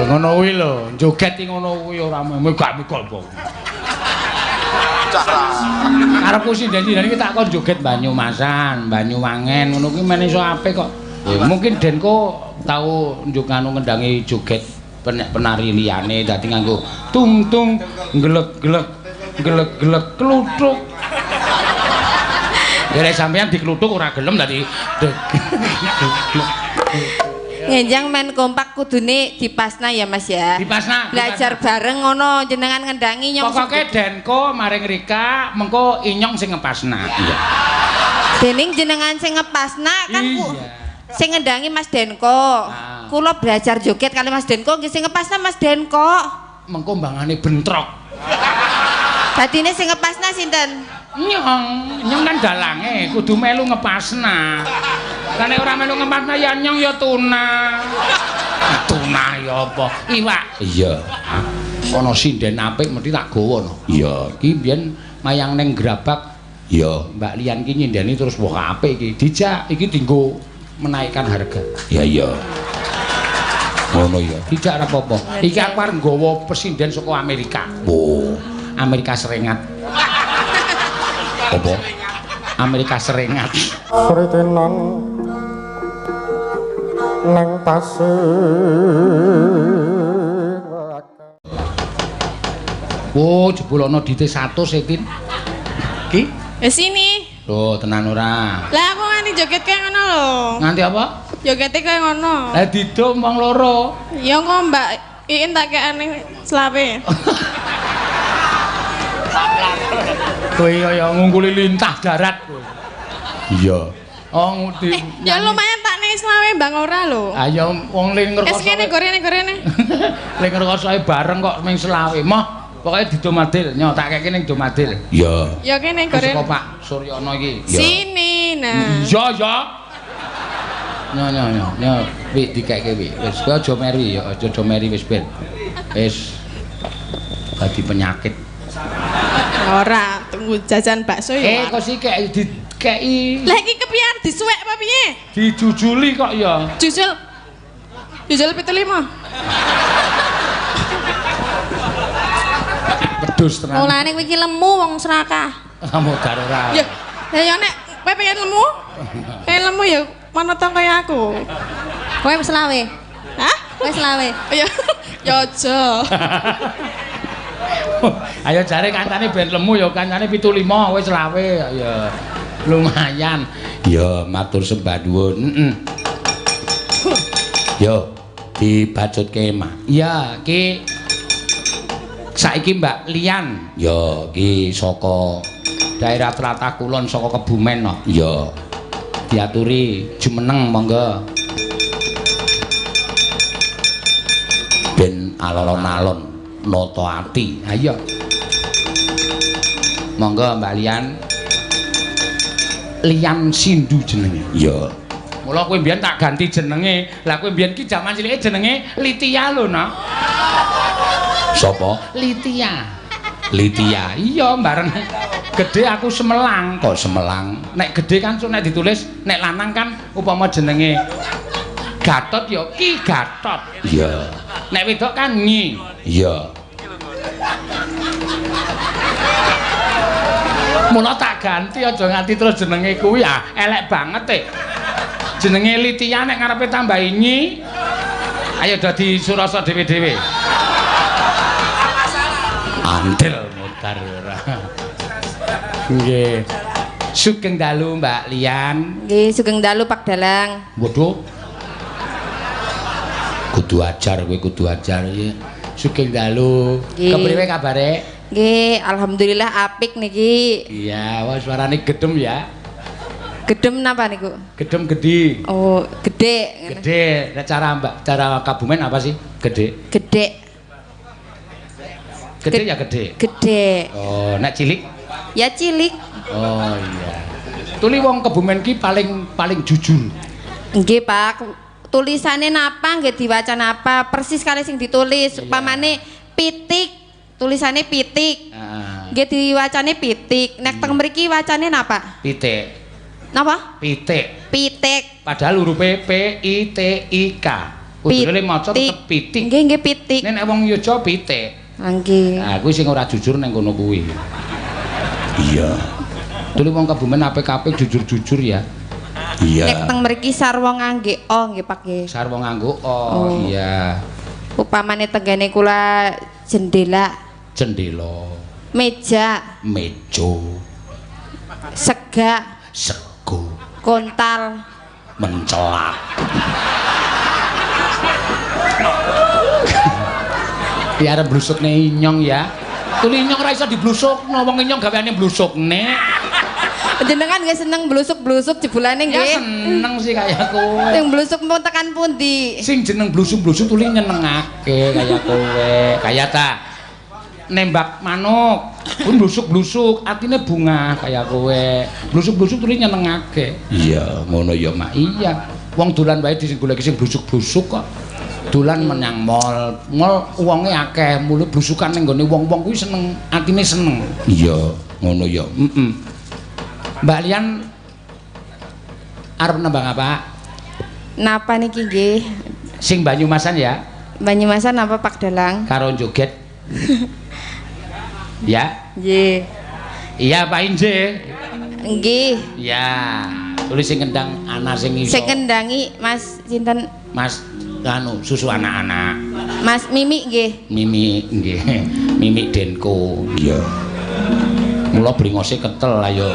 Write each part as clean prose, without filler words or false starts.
Ngono kuwi lho, joget iki ngono kuwi ora gak mikul kok. Karepku sinden-sinden iki tak kon joget Banyumasan, Banyuwangen ngono kuwi men iso apik kok. Mungkin Denko tau njuk anu ngendangi joget penari liyane dadi nganggo tung tung glek-glek glek-glek kluthuk. Nek sampean dikluthuk ora gelem dadi ngenjang men kompak kudune dipasna ya Mas ya. Dipasna. Belajar bareng ngono jenengan ngendangi nyong. Pokoke Denko maring Rika mengko inyong sing ngepasna. Iya. Dening jenengan sing ngepasna kan sing ngendangi Mas Denko. Kula belajar joget kali Mas Denko nggih sing ngepasna Mas Denko. Mengko mbangane bentrok. Dadine sing ngepasna sinten? Nyong kan dalange kudu melu ngepasna. Kan nek ora melu ngepasna ya nyong ya tuna. Tuna ya apa? Iwak. Iya. Ana sinden apik mesti tak gawa no. Iya, iki biyen mayang ning Grabak. Iya, Mbak Lian ki nyindeni terus wah apik iki. Dijak iki dienggo menaikkan harga. Iya iya. Ngono ya. Dijak ora apa-apa. Iki aku arep nggawa presiden saka Amerika. Oh, Amerika Serikat. Apa? Amerika Serikat. Sritenan nang pasir. Oh, jebul ana dite 100 Tin. Ki? Sini. Loh, tenan ora? Lah aku nganti joget kaya ngono lho. Nganti apa? Jogete kaya ngono. Lah didom wong loro. Ya kok Mbak Iin tak kene selawe. Kowe kaya ngungkuli lintah darat kowe. Iya. Oh, ngudi. Ya lumayan tak ning selawe Bang ora lho. Ah ya wong ling ngerkoso. Kene gorene. Ling ngerkosoe bareng kok ming selawe. Moh, pokoke didomadil. Nyo tak kene ning domadil. Iya. Ya kene gorene. Saka Pak Suryono iki. Sini nah. Iya ya. Nyo. Wi dikeke wi. Wis kowe aja meri ya, aja meri wis ben. Wis dadi penyakit. Ora, tunggu jajan bakso ya. Kok sih kayak dikei. Lah iki kepian disuwek apa piye? Dijujuli kok ya. Jujul 75. Pedus tenan. Mulane kowe iki lemu wong serakah. Kamu ora. Ya, ya nek kowe pengen lemu? Pengen lemu ya monoton kaya aku. Kowe wis selawe. Hah? Wis selawe. Ya ya aja. Ayo jare kancane ben lemu ya kancane 75 wis selawe ya. Lumayan. Ya matur sembah nuwun. Yo dibacutke Mak. Iya, ki saiki Mbak Lian. Ya, ki saka daerah tlatah kulon saka Kebumen no. Ya. Diaturi jumeneng monggo. Ben alon-alon noto ati. Ayo. Monggo Mbak Lian. Lian Sindu jenenge. Iya. Mula kowe mbiyen tak ganti jenenge. Lah kowe mbiyen ki jaman cilike jenenge Litia lho, Nak. Sopo? Litia. Litia. Iya, bareng gede aku Semelang. Kok Semelang? Nek gede kan nek ditulis, nek lanang kan upama jenenge Gatot ya Ki Gatot. Iya. Nek wedok kan Nyi. Iya. Mula tak ganti aja nganti terus jenenge kuwi ah elek banget jenenge Litia nek ngarepe tambahi Nyi ayo dadi Surasa dhewe-dhewe andel mutar ora nggih sugeng dalu Mbak Lian nggih sugeng dalu Pak Dalang waduh kudu ajar kowe kudu ajar iki sugeng dalu kepriwe kabare nggih, alhamdulillah apik niki. Iya, wah suarane gedem ya. Gedem napa niku? Gedem gede. Oh, gede. Gede. Nek cara Mbak, cara Kabumen apa sih? Gede. Gede. Gede ya gede. Gede. Oh, nek cilik? Ya cilik. Oh iya. Tuli wong Kebumen ki paling jujur. Nggih, Pak. Tulisane napa nggih diwaca napa, persis kali sing ditulis. Upamane pitik tulisannya pitik, nggih diwacane pitik. Nek teng mriki wacane napa? Pitik. Napa? Pitik. Pitik. Padahal hurufe P I T I K. Kudune maca tetep pitik. Nggih pitik. Nek wong Yojo pitik. Nggih. Nah, kuwi sing ora jujur ning kono kuwi. Iya. Dulu wong Kebumen apik-apik jujur-jujur ya. Iya. Nek teng mriki sarwa ngangge O nggih Pak nggih. Sarwa nganggo oh, iya. Upamane tenggene kula jendela, Jendela, meja, mejo, sega, sego, kontal, mencelak. Ya arep blusukne inyong ya. Tuli inyong ora iso diblusukno, wong inyong gaweane blusukne. Jenengan nggih seneng blusuk-blusuk jebulane nggih. Ya seneng sih kaya kowe. Sing blusuk mau tekan pundi? Sing jeneng blusuk-blusuk tuli nyenengake kaya kowe. Kaya ta nembak manuk, pun blusuk-blusuk, artine bunga kaya kowe. Blusuk-blusuk tuli nyenengake. Iya, ngono ya, Mak. Iya. Wong dolan wae dising-goleki sing blusuk-blusuk kok. Dolan menyang mall. Mall wonge akeh, mule blusukan ning gone wong-wong kuwi seneng, atine seneng. Iya, ngono ya. Mbak Lian arep nembang apa? Napa niki nggih? Sing Banyumasan ya? Banyumasan apa Pak Dalang? Karo joget. Ya? Nggih. Iya Pak Inje. Nggih. Ya. Tulis sing kendang ana sing iso. Sing kendangi Mas sinten? Mas anu susu anak-anak. Mas Mimi nggih. Mimi nggih. Mimi Denko. Iya. Mula bringose ketel ayo.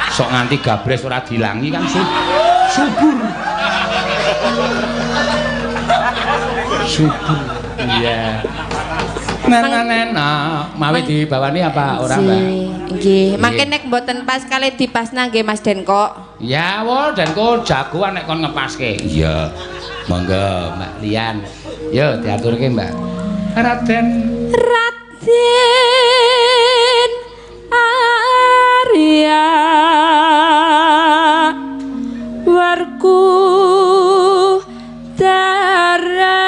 Sok nganti gabres ora dilangi kan subur. Subur. Iya. Nena, mawi dibawani apa ora, Mbak? Nggih. Mangke nek mboten pas kali dipasna nggih Mas Denko. Ya, wol Denko jagoan nek kon ngepaske. Iya. Monggo Mbak Lian. Yo diaturke, Mbak. Raden Arya warku dara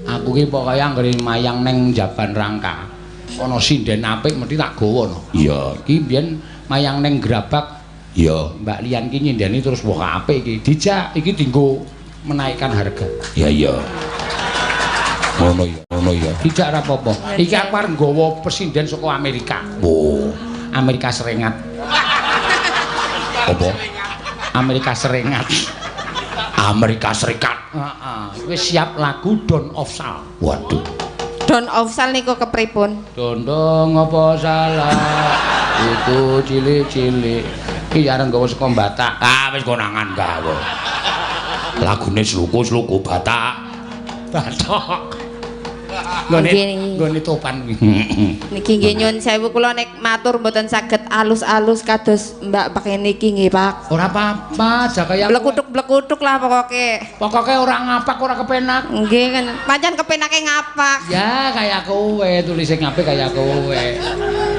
aku ki pokoke anggere mayang ning Jaban Rangka ana sinden apik mesti tak gawa no. Iya, iki biyen mayang ning Grabak. Iya, Mbak Lian ki nyindeni terus wong apik iki. Dijak iki dienggo menaikkan harga. Iya iya. Ngono ya. Tidak ora apa-apa. Iki aku arep nggawa presiden saka Amerika. Oh, Amerika Serikat. Apa? Amerika Serikat. Amerika Serikat. Heeh. Wis siap lagu Don of Sal. Waduh. Don of Sal niku kepripun? Dondong apa salah? Itu cilik-cilik. Iki arep nggawa saka Batak. Ah, wis konangan gawe. Lagune sluku-sluku Batak. Batok. Nggone topan kuwi. Niki nggih nyun sewu kula nek matur mboten saged alus-alus kados Mbak pakai niki nggih Pak. Ora apa-apa, jakaya Blekutuk-blekutuk lah pokoke. Pokoke ora ngapak, ora kepenak. Nggih kan, pancen kepenake ngapak. Ya kaya kowe, tulis sing apik kaya kowe.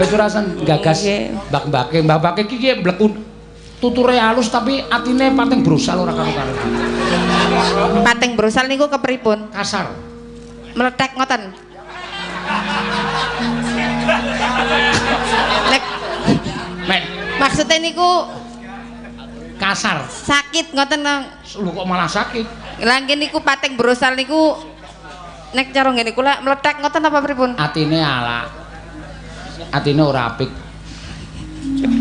Wis ora gagas mbak-mbake, mbak-mbake iki blekut. Tuture halus tapi atine pating brosal ora karo-karo. Pating brosal niku kepripun? Kasar. Meletek ngoten. Nek maksudnya niku kasar. Sakit ngoten nang. Lho kok malah sakit? Lah nggih niku pating brosal niku nek cara ngene kula meletek ngoten apa pripun? Atine ala. Atine ora apik.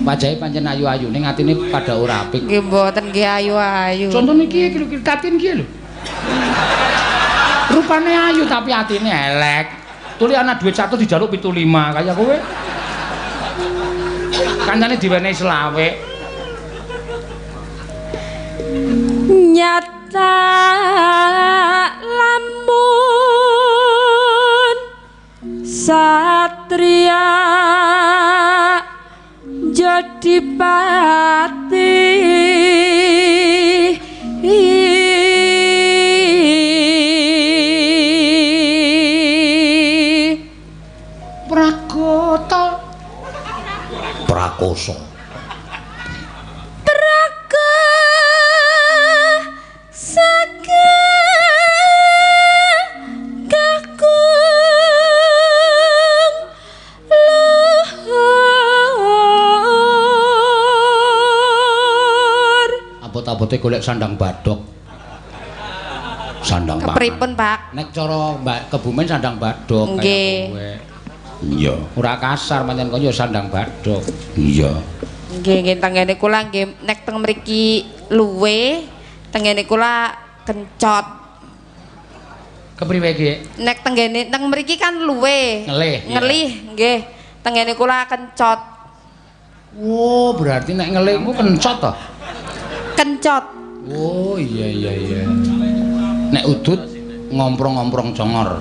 Wajahe pancen ayu-ayu ning atine pada ora apik. Nggih mboten nggih ayu-ayu. Contoh niki Tatin ki lho. Rupane ayu tapi atine elek. Tuli ana duit 1 dijaluk 75 kaya kowe. Kancane diwenehi 20. Nyata lamun satria jadi pati prakoso kaku abote golek sandang badok. Sandang pangan. Kepripun, Pak? Nek cara Mbak Kebumen sandang badok kaya kowe. Iya. Ora kasar pancen kaya sandang badok. Iya. Nggih, nggih tengene kula nggih nek teng mriki luwe, tengene kula kencot. Kepriwe iki? Nek tengene teng mriki kan luwe. Ngelih. Ngelih, nggih. Tengene kula kencot. Oh, berarti nek ngelih ku kencot to? Kencot. Oh, iya. Nek udut ngomprong-ngomprong congor.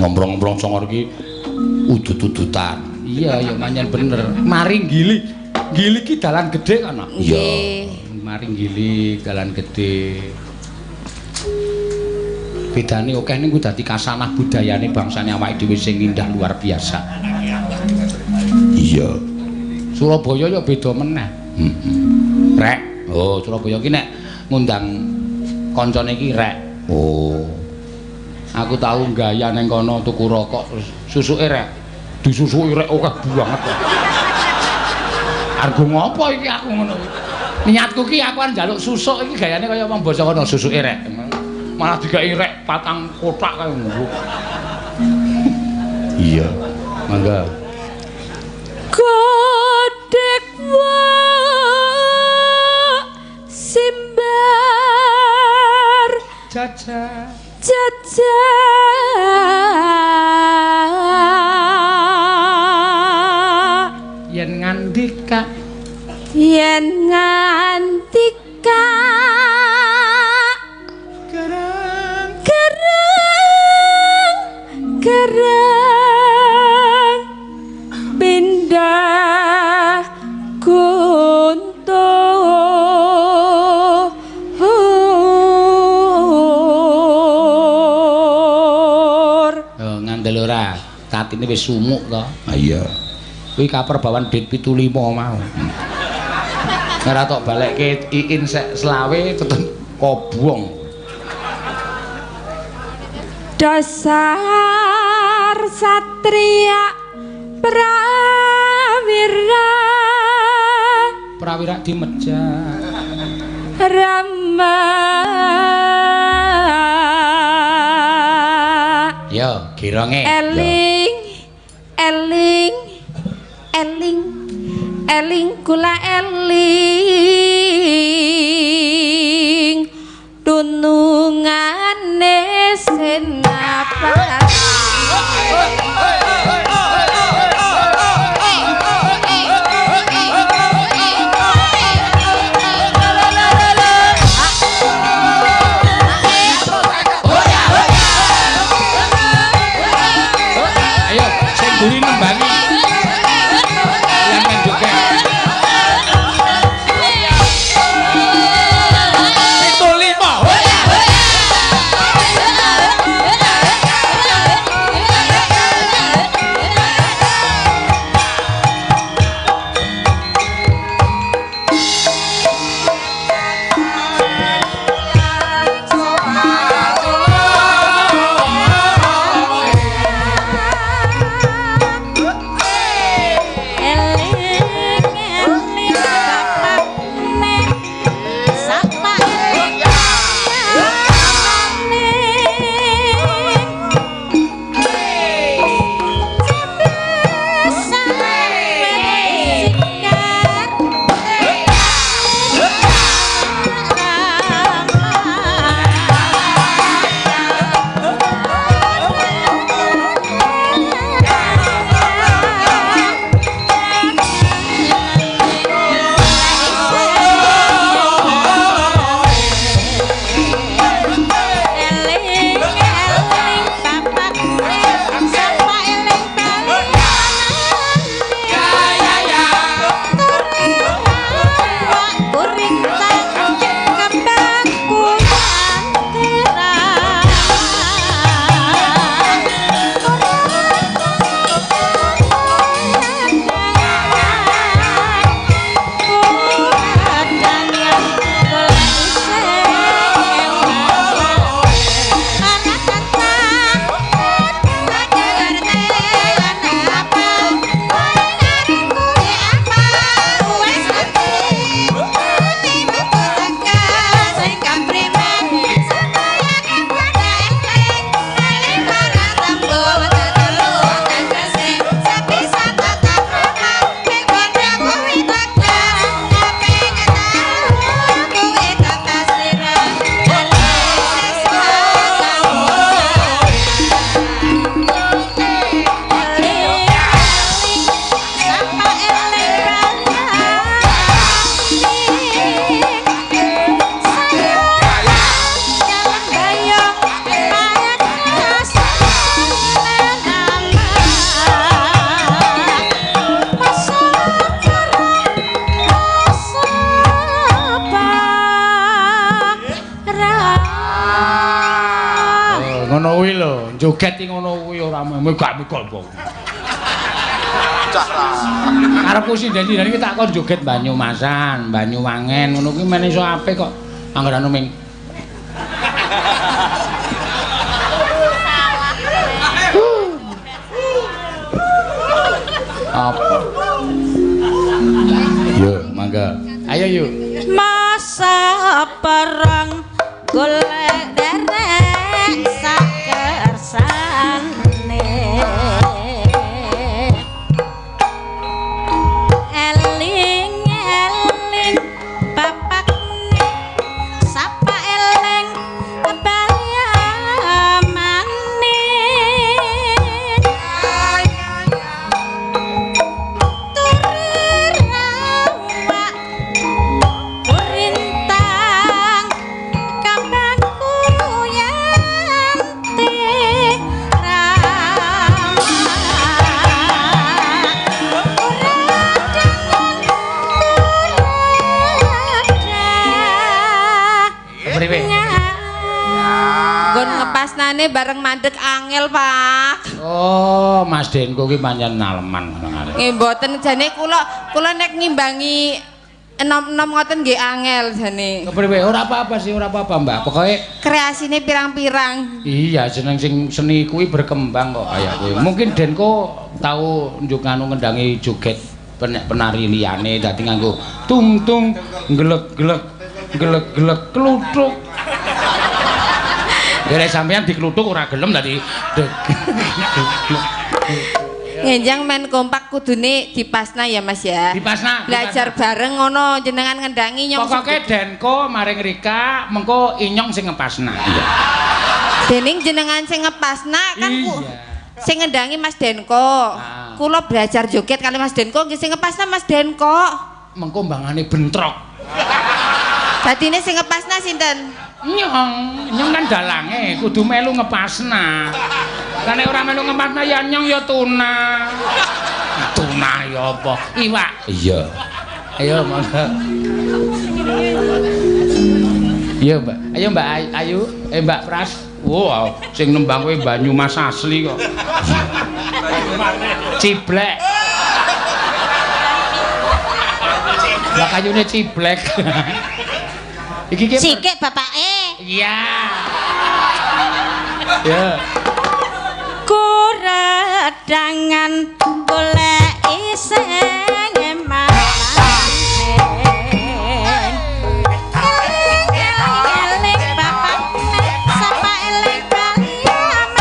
Ngomprong-ngomprong congor iki udut-udutan. Iya, ya manyen bener. Mari gili. Gili ki dalan gedhe kan? Iya. Mari gili dalan gedhe. Bedane akeh niku dadi kasanah budayane bangsane awake dhewe sing indah luar biasa. Iya. Surabaya ya beda meneh. Rek. Oh, Surabaya ki nek ngundang kancane iki rek. Oh. Aku tahu gaya ning kono tuku rokok susuke rek. Disusuki rek akeh banget. Argo ngopo iki aku ngono. Niatku ki aku arep njaluk susuk iki gayane kaya wong basa kono susuke rek. Malah digawe rek 4 kotak kaya ngono. Iya. Mangga. Godek wa simbar Jaja. Yen ngandika gereng pindah guntur. Ngandel ora tatine wis sumuk to. Ha iya. Kuwi kaper bawan dit 75 mau. Ora tok balekke iin sek selawe tetep kobong. Dasar satria prawira Prawira dimeja. Rama. Yo, gironge. Eling kula eling tunungane senapati. Ayo, sing mburi nembangi. Yang menjoget. joget iki ngono kuwi ora gak mikul kok. Karepku sinden-sinden iki tak kon joget Banyumasan, Banyuwangen ngono kuwi men iso apik kok. Anggerane ming apa? Yo, mangga. Ayo yuk. Masa perang golek derek sakersane. Eling-eling bapakne sapa eling bayamane. Rintang kambangku yanti Priwe? Gon ngepasnane bareng mandeg angel, Pak. Oh, Mas Denko ki pancen naleman ngono. Nggih mboten jane kula nek ngimbangi enom-enom ngoten nggih angel jane. Kepriwe? Ora apa-apa sih, ora apa-apa, Mbak. Pokoke Kreasine pirang-pirang. iya, jeneng sing seni kuwi berkembang kok kaya kuwi. Mungkin Denko tau njuk anu ngendangi joget penari liyane dadi nganggo tung-tung glek-glek glek-glek kluthuk. Nek sampean dikluthuk ora gelem dadi Ngenjang men kompak kudune dipasna ya Mas ya. dipasna. Belajar bareng ngono jenengan ngendangi nyong. Pokoke Denko maring Rika mengko inyong sing ngepasna. Iya. Dening jenengan sing ngepasna kan Iya. sing ngendangi Mas Denko. Kula belajar joget kali Mas Denko nggih sing ngepasna Mas Denko. Mengko mbangane bentrok. Dadine sing ngepasna sinten? Nyong kan dalange kudu melu ngepasna. Lah nek ora melu ngepasna ya nyong ya tuna. Tuna ya apa? Iwak. Iya. Ayo monggo. Iya, Mbak. Ayo Mbak Ayu, Mbak Pras. Wow, sing nembang kowe Banyumas asli kok. Ciblek. Lah kayune ciblek. Iki ki Sikik bapake. iya. Ya. Kuredangan golek iseng eman. Eling bapakne sapa eling bayamane.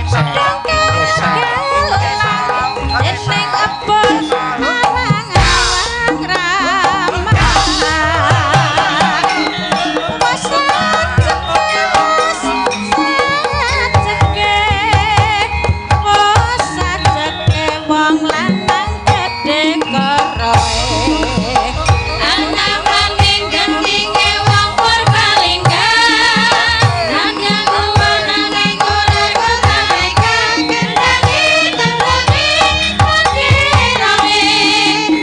Padha kelang eling ebon awang-awang ramah. Wong lanang gedhe koroe anamran ning gendinge wong Purbalingga nanya kuwana ning kula sampaikan kendani pandirane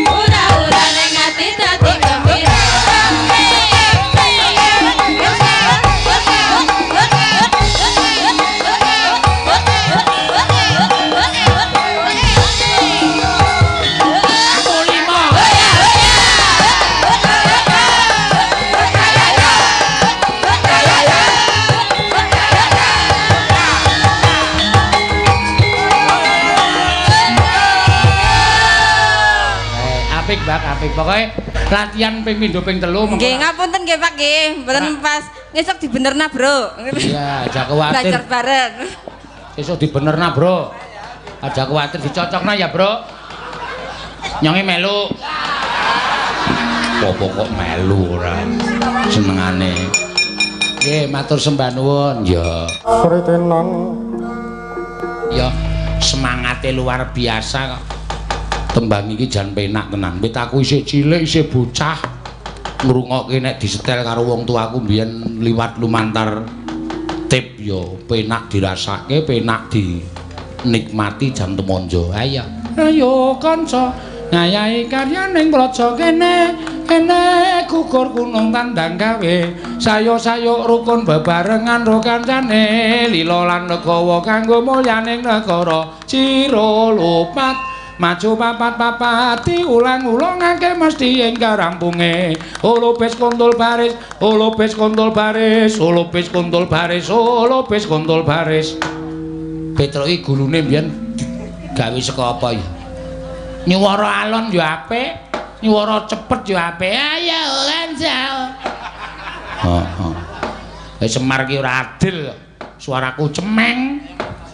ura-ura ning ati dadi gembira Apik, Mbak, apik. Pokoke latihan ping pindho ping telu mengko. Nggih ngapunten nggih Pak nggih mboten pas ngesuk dibenerna Bro. Iya, aja kuwatir. Belajar bareng. Sesuk dibenerna, Bro. Aja kuwatir dicocokna ya, Bro. Nyonge melu. Apa kok melu ora? Senengane. Nggih, matur sembah nuwun. Ya. Pritenan Ya, semangate luar biasa kok. Tembang iki jan penak tenan. Wit aku isih cilik, isih bocah. Ngrungokke nek disetel karo wong tuaku mbiyen liwat lumantar tip ya penak dirasake, penak dinikmati jan temonjo. Ayo. Ayo kanca, ngayahi karya ning praja kene. kene gugur gunung tandang gawe sayo-sayo rukun bebarengan ro kancane lila lan legawa kanggo mulyaning negara cira lupat maju papat-papati ulang-ulangake mesti ing karampunge olopes kontul baris olopes kontul baris olopes kontul baris olopes kontul baris Petro iki gulune mbiyen gawe saka apa ya nyuwara alon yo apik nyuwara cepet yo apik ayo Kancil heeh Semar ki ora adil suaraku cemeng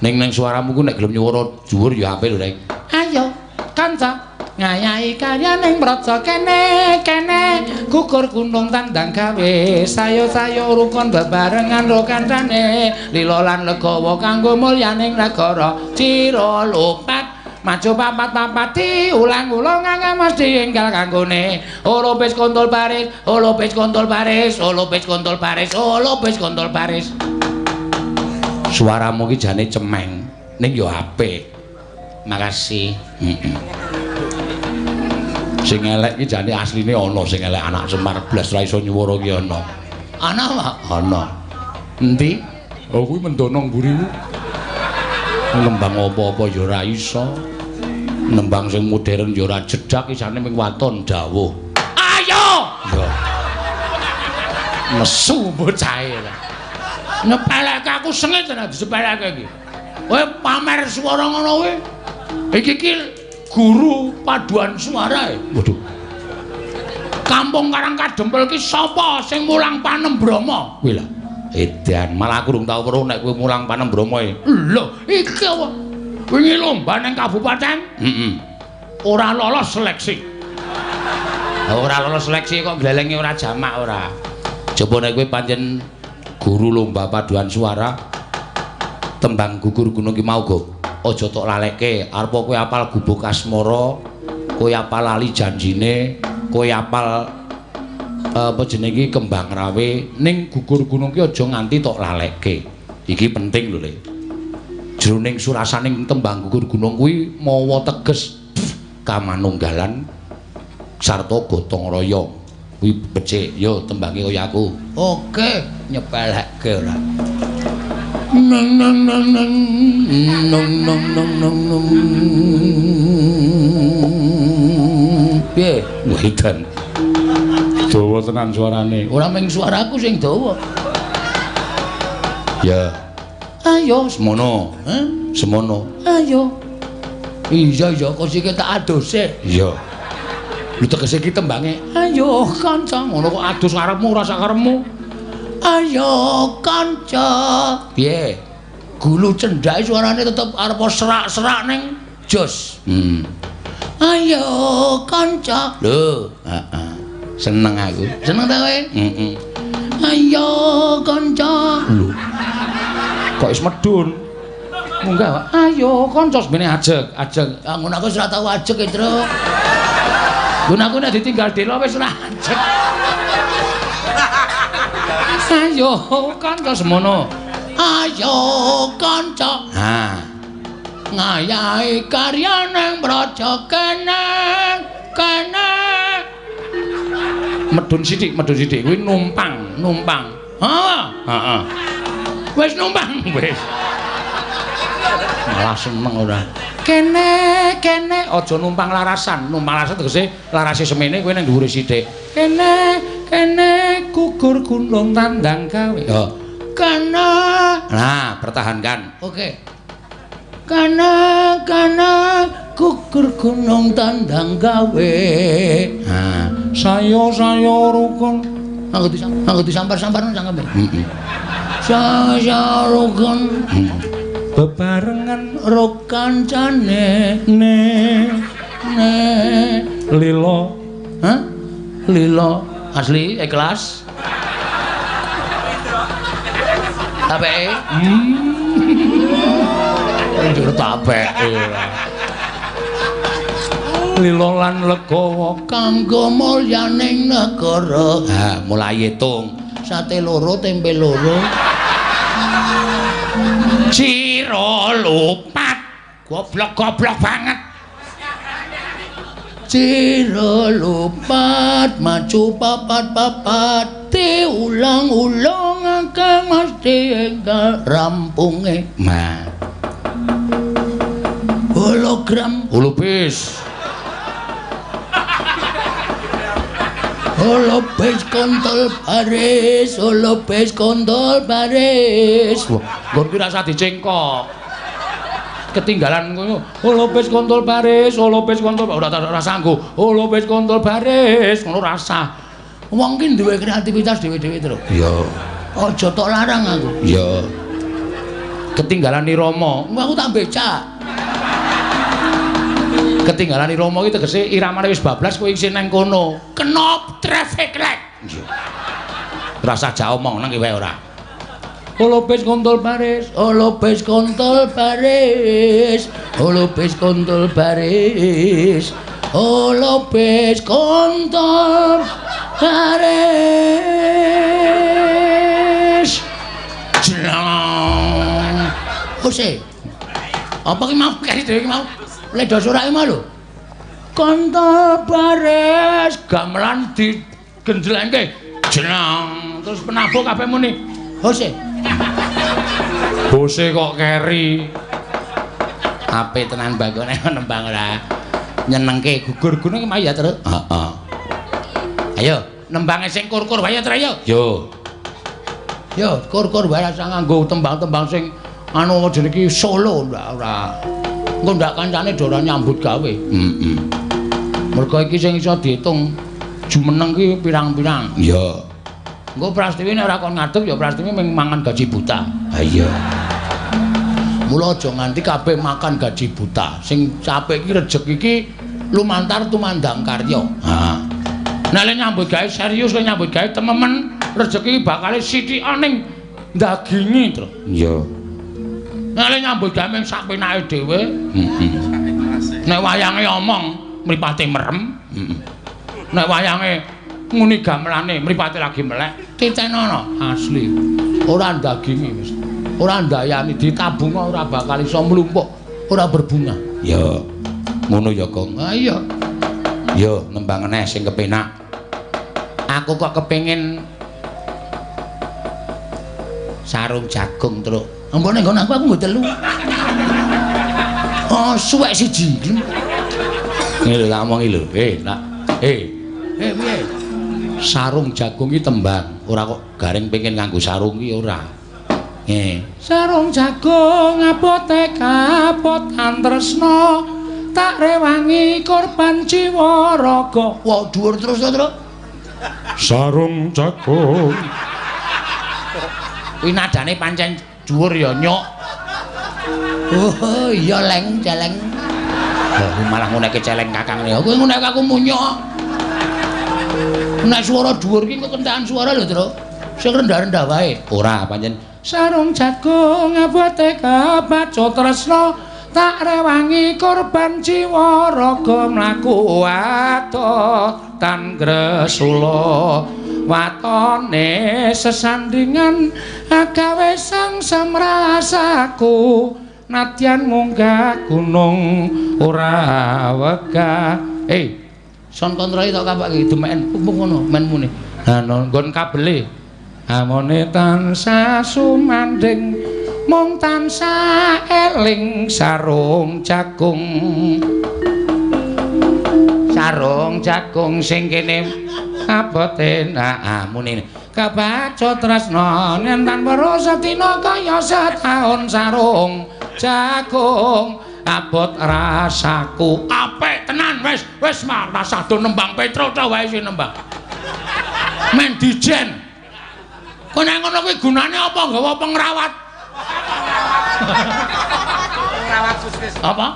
ning suaramu ku nek gelem nyuwara dhuwur yo apik lho Rek ayo kanca ngayahi karyaning praja kene gugur gunung tandang gawe sayo-sayo rukun bebarengan ro kancane lila lan legawa kanggo mulyaning negara cira lupat maju papat-papati ulang-ulang ngangge mesti enggal kanggone olopes kontul baris olopes kontul baris olopes kontul baris olopes kontul baris suaramu ki jane cemeng ning yo apik makasih sing elek ki jane asline ana sing elek anak Semar blas ra iso nyuwara ki ana ana endi oh kuwi mendono mburimu nembang apa-apa ya ora iso nembang sing modern ya ora jedhak isane ming waton dawuh ayo ya nesu bocahe nyepeleke aku sengit tenan disepeleke iki kowe pamer swara ngono kuwi iki ki guru paduan suara waduh kampung Karang Kadempel ki sapa sing mulang Panembrama kuwi lho edan malah aku durung tau weruh nek kowe mulang Panembrama e lho iki apa wingi lomba ning kabupaten ora lolos seleksi ora lolos seleksi kok glelenge ora jamak ora coba nek kowe pancen guru lomba paduan suara tembang gugur gunung ki mau go aja tok laleke arep kowe apal gubuk asmara kowe apal lali janjine kowe apal apa jenenge kembang rawe ning gugur gunung ki aja nganti tok laleke iki penting lho Le jroning surasaning tembang gugur gunung kuwi mawa teges kamanunggalan sarta gotong royong kuwi becik yo tembange kaya aku oke nyepelekke ora nang nang nang nang nang nang nang nang nang piye wedan dawa tenan suarane ora mung suaraku sing dawa ya ayo semono semono ayo iya kok sik tak adose iya lu tegese iki tembange ayo kanca ngono kok adus karepmu ora sak karepmu ayo kanca piye gulu cendhake suarane tetep arep serak-serak ning jos ayo kanca lho heeh seneng aku seneng ta kowe ayo kanca lho kok wis medun munggah ayo kanca semene ajeg ngono aku wis ora tau ajeg Tru ngono aku nek ditinggal dela wis ora ajeg ayo kanca semono ayo kanca ha ngayahi karyaning praja kene medun sithik kuwi numpang heeh wis numpang wis malah seneng ora kene aja numpang larasan tegese larase semene kowe nang dhuwure sithik kene gugur gunung tandang gawe yo kene nah pertahankan oke kene gugur gunung tandang gawe nah saya rukun anggo disampar-sampar nang cangkeme saya rukun bebarengan ro kancane lilo asli ikhlas tapeke njur tapeke lilo lan legawa kanggo mulyaning negara ha mulai hitung sate loro tempe loro cira lupat goblok banget Ciro lupat maju papat diulang-ulang akan mesti rampunge ma hologram holopis holopis kontol baris wah nggon ki rasa dicengkok ketinggalan ngono holopis kontol baris ora sanggo holopis kontol baris ngono rasa wong ki duwe kreativitas dhewe-dhewe terus iya aja tok larang aku iya ketinggalan irama aku tak becak ketinggalan irama ki tegese iramane wis bablas kowe isih nang kono kenop traffic light rasa ja omong nang ki wae ora holopis kontol baris holopis kontol baris holopis kontol baris holopis kontol baris jlang Jose apa ki mau kari dhewe ki mau ledo surake mau lho kontol baris gamelan digenjlengke jlang terus penabuk kabeh muni Jose Bose kok keri apik tenan bagone nembang ora nyenengke gugur gunung mah ya terus heeh ayo nembange sing kur-kur wae terus ayo yo kur-kur wae rasa nganggo tembang-tembang sing anu jenenge iki solo ora engko ndak kancane ora nyambut gawe mergo iki sing iso diitung jumeneng ki pirang-pirang iya engko Prastiwi nek ora kon ngadeg ya Prastiwi mung mangan gaji buta. Ha iya. Mula aja nganti kabeh makan gaji buta. Sing capek iki rejeki iki lumantar tumandang karya. Ha. Nek le nyambut gawe serius le nyambut gawe tememen rejeki bakal sithik ning dagingi terus. Iya. Nek le nyambut gawe mung sak penake dhewe. Heeh. Nek wayange omong mripate merem. Heeh. Nek wayange nguni gamelane mripate lagi melek titenono asli ora dagingi wis ora ndayani ditabung ora bakal iso mlumpuk ora berbunga ya ngono ya Gong ha iya yo nembang neh sing kepenak aku kok kepengin sarung jagung terus ampune nggon aku nggo telu oh suwek siji ngene lho ngomong iki lho nak piye sarung jagung ki tembang ora kok garing pengen nganggo sarung ki ora sarung jagung abote kapot antresna tak rewangi korban jiwa raga wah dhuwur terus to terus sarung jagung kuwi nadane pancen dhuwur ya nyok oh iya leng celeng malah nguneke celeng kakangne kowe nguneke aku munyok nek swara dhuwur ki kok kentekan swara lho, Tru. Sing rendah-rendah wae. Ora, pancen sarung jagung abote kabaca tresna tak rewangi korban jiwa raga mlaku adoh tan gresula watone sesandingan agawe sang samrasaku nadyan munggah gunung ora wegah son kontroli tok kapake demeken pupuk ngono men muni. Ha nggon kabele. Amone tansah sumanding mung tansah eling sarung jagung. Sarung jagung sing kene abote muni. Kabaca tresna nentan weruh satina kaya setaun sarung jagung. Abot rasaku apik tenan wis marah sado nembang Petro ta wae sing nembang men dijen kok nek ngono kuwi gunane apa nggawa pengrawat apa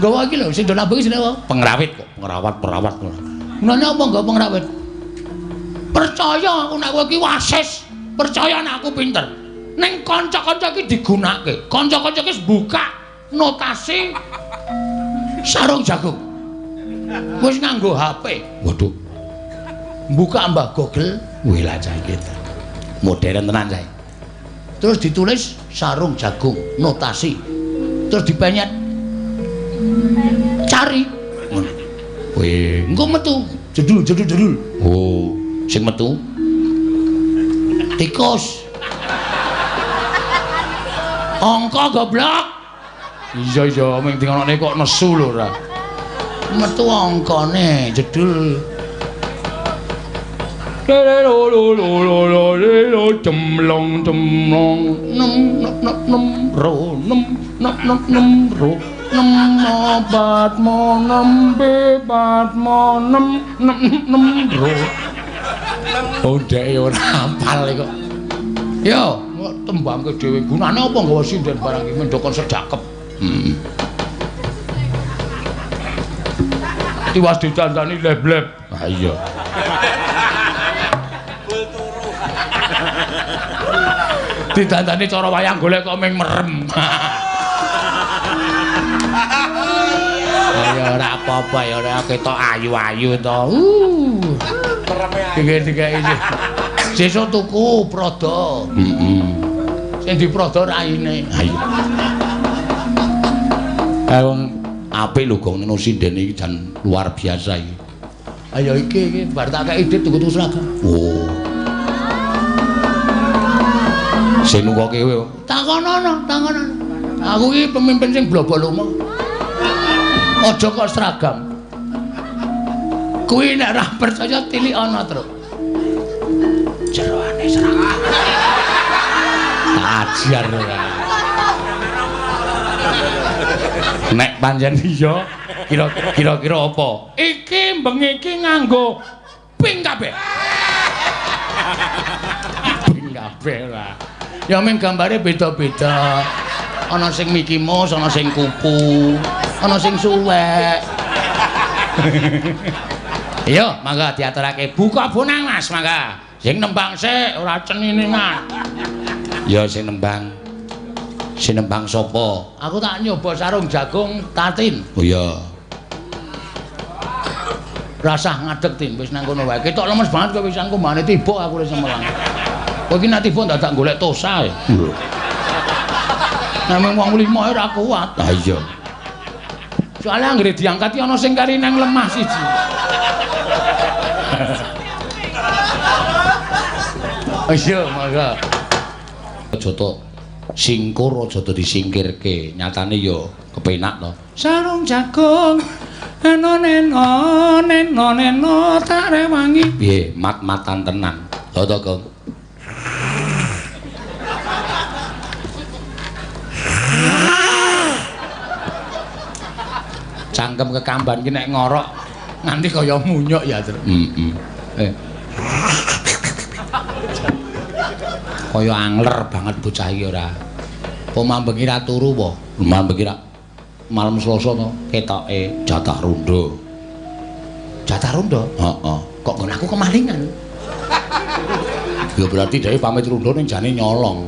nggawa iki lho sing do nambah iki jenenge pengrawit kok pengrawat gunane apa nggawa pengrawit percaya aku nek kowe iki wasis percaya nek aku pinter ning kanca-kanca iki digunakake kanca-kanca iki buka notasi sarung jagung wis nganggo HP waduh buka Mbah Google wih lah cah iki modern tenan cah terus ditulis sarung jagung notasi terus dipenyet cari Weh, engko metu. Jedul. Oh, sing metu. Tikus. Angka goblok. Iya, ming dingonane kok nesu lho ora. Metu angkane jedul. Cemlong nem ro obat mo nem bebat mo nem ro. Oh dek ora hafal kok. Yo, tembangke dhewe gunane apa nggawa sinden barang iki mendokon sedakep. Tiwas dicandani leb-leb. Ah iya. Didandani cara wayang golek kok ming merem. Ya ora apa-apa ya ora ketok ayu-ayu to. Tiga-tiga iki. Sesuk tuku prada. Sing diprada raine. Ayo. Wong apik lho gong neno sinden iki jan luar biasa iki. Ayo iki bar tak kei tuku seragam. Oh. Sing nukoke kowe. Takonono. Aku iki pemimpin sing blobol-lomo. Aja kok seragam. Kuwi nek ora percaya tilik ana, Truk. Jeroane seragam. Ajar ora. Nek pancen iya, kira-kira apa? Iki bengi iki nganggo pink kabeh. Pink kabeh lah. Ya ming gambare beda-beda. Ana sing Mickey Mouse, ana sing kupu, ana sing suwek. Iya, mangga diaturake buka bonang Mas, mangga. Sing nembang sik ora ceniningan. Ya sing nembang. Sing nembang sapa? Aku tak nyoba sarung jagung Tatin. Oh iya. Rasah ngadeg Tin, wis nang kono wae. Ketok lemes banget kowe pisan kumbane tiba aku wis semelang. Kowe iki nek tiba dadak golek tosa. Lho. Nek wong 5 ora kuat. Ha iya. Soale anggere diangkat ana sing kari nang lemah siji. Ayo, mangga. Aja to singkur, aja to disingkirke. Nyatane ya kepenak to. Sarung jagung neno tak rewangi. Piye, mat-matan tenan. Lho to, Gong. Cangkem kekamban ki nek ngorok nganti kaya munyuk ya, Tru. Kaya angler banget bocah iki ora. Apa mambengi ra turu apa? Mambengi ra malam Selasa to ketoke jatah rondo. Jatah rondo? Heeh. Kok nggon aku kemalingan? Ya berarti dhewe pamit rondo ning jane nyolong.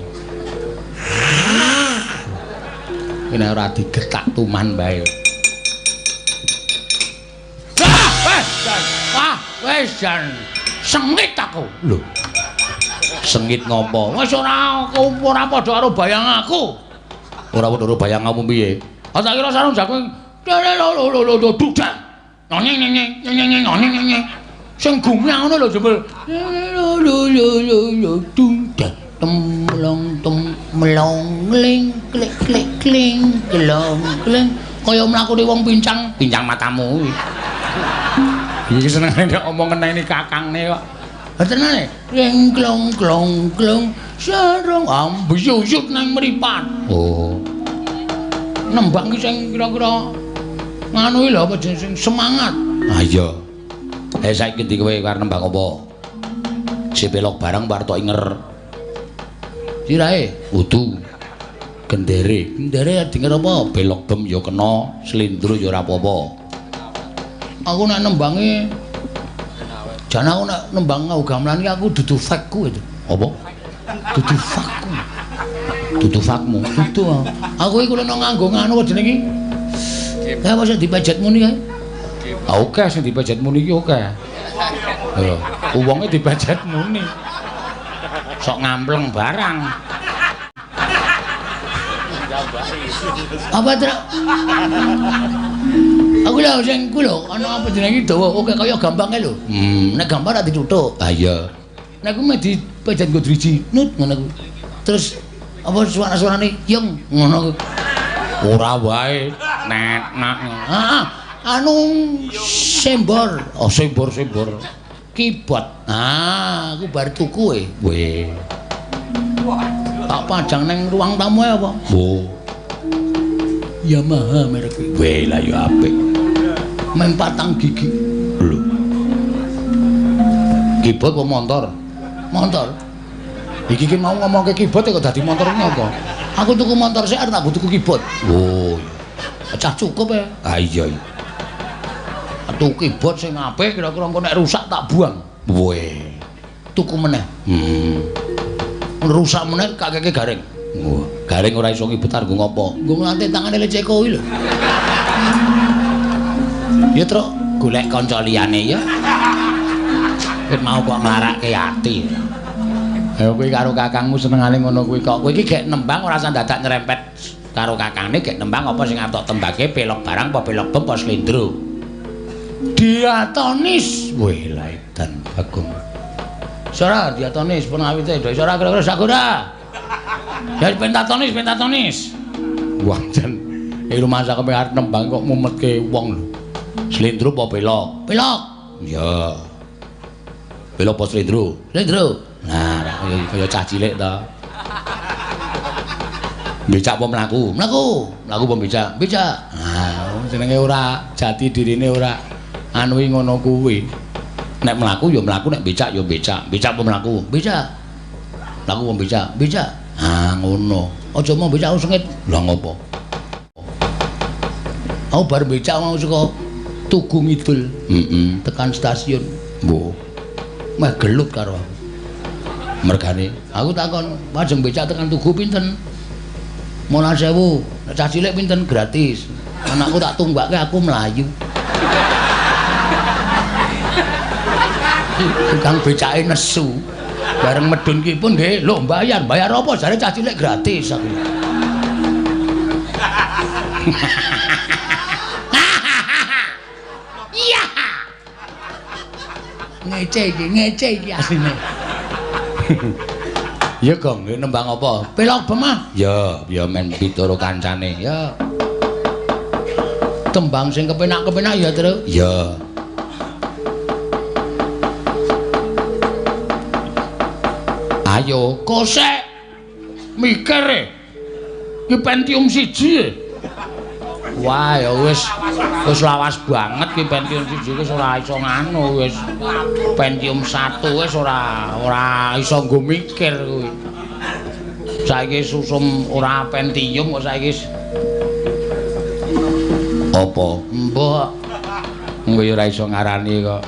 Nek ora digetak tuman bae. Wah, wis jan sengit aku. Lho. Sengit ngopo? Wis ora padha karo bayang aku. Ora padha karo bayangmu piye? Ah tak kira sarung jagung. Lho dudak. Nyeng. Sing gumyang ngono lho jebul. Lho dudak. Temlong ling klik kling gelong kling kaya mlakune wong pincang matamu kuwi. Iki senengane nek omong ngene kakangne kok. Tenane ring klong sarung ambuyut nang mripat. Oh. Nembang ki sing kira-kira nganu iki lho apa sing semangat. Ah iya. Saiki ndi kowe arep nembang apa? Sipelok barang parto inger. Sirahe udu. Gendere dinger apa? Belok bem ya kena, slindro ya ora apa-apa. Aku nek nembange jan aku nek nembang gamelan iki aku dudu fakku itu. Apa? Dudu fakku. Dudu fakmu. Dudu. Aku iki kulo nganggo nganu jenenge iki. Kae wis dipejet muni kae. Ah oke sing dipejet muni iki oke. Lho, wonge dipejet muni. Sok ngampleng barang. Apa, Truk? Aku lho sing ku lho ana apa jenenge dawa oke kaya gampang kae lho. Nek gampang ra dituthuk. Ah iya. Nek ku mek dipejan nggo driji nut ngono ku. Terus apa suara-suarane yung ngono ku. Ora wae. Net nak. Anu sembor. Oh sembor. Kibot. Aku bar tuku weh. Tak pajang nang ruang tamu apa? Oh. Yamaha merek. Weh lah ya apik. Meng 4 gigi. Lho. Kibot apa motor? Motor. Iki ki mau ngomongke kibot kok dadi motor ngopo? Aku tuku motor sik arep aku tuku kibot. Oh. Cah cukup ya. Ah iya. Tuku kibot sing apik kira-kira engko nek rusak tak buang. Weh. Tuku meneh. Rusak meneh kakeke garing. Wah, garing ora iso ngibut arep ngopo? Nggo nglantik tangane lecek kuwi lho. Ya truk golek kanca liyane ya. Ket mau kok nglarake ati. Ayo kowe karo kakangmu senengane ngono kuwi kok. Kowe iki gek nembang ora usah dadak nyerempet karo kakane gek nembang apa sing atok tembake pelok barang apa pelok bem apa slendro. Diatonis. Weh lah edan Bagong. Sora diatonis penawite do sora kira-kira sakura. Ya pentatonis. Wah jan rumah sak arep nembang kok mumetke wong lho. Slendro apa pelok? Pelok. Ya. Pelok apa slendro? Slendro. Nah, kaya cah cilik to. Becak apa mlaku? Mlaku apa becak? Becak. Nah, jenenge ora jati dirine ora anuwi ngono kuwi. Nek mlaku ya mlaku, nek becak ya becak. Becak apa mlaku? Becak. Mlaku apa becak? Becak. Ah ngono. Aja mau becak sengit. Lah ngopo? Aku bar becak mau saka Tugu Ngidul. Tekan stasiun. Mbok. Meh gelut karo aku. Mergane aku takon, "Pajeng becak tekan Tugu pinten?" 15.000. Nek cah cilik pinten? Gratis. Anakku tak tunggake aku mlayu. Tukang becake nesu. Bareng medun ki pun nggih, lho bayar apa jare cah cilik gratis aku. Iya. Ngece iki asline. Ya Gong, nembang apa? Pelok bemah. Ya men pitoro kancane. Ya. Tembang sing kepenak-kepenak ya, Tru. Ya. Ayo, kosek. Mikir e. Ki Pentium 1. Wah, ya wis lawas banget ki Pentium 1 wis ora iso nganu wis. Pentium 1 wis ora iso nggo mikir kuwi. Saiki susum ora Pentium kok saiki apa? Mbok. Engko ya ora iso ngarani kok.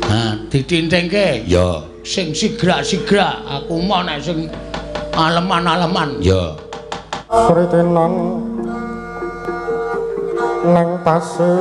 Ha, ditintingke. Ya, sing sigra-sigra. Aku mau nek sing aleman-aleman. Ya. Sritenan nang tasih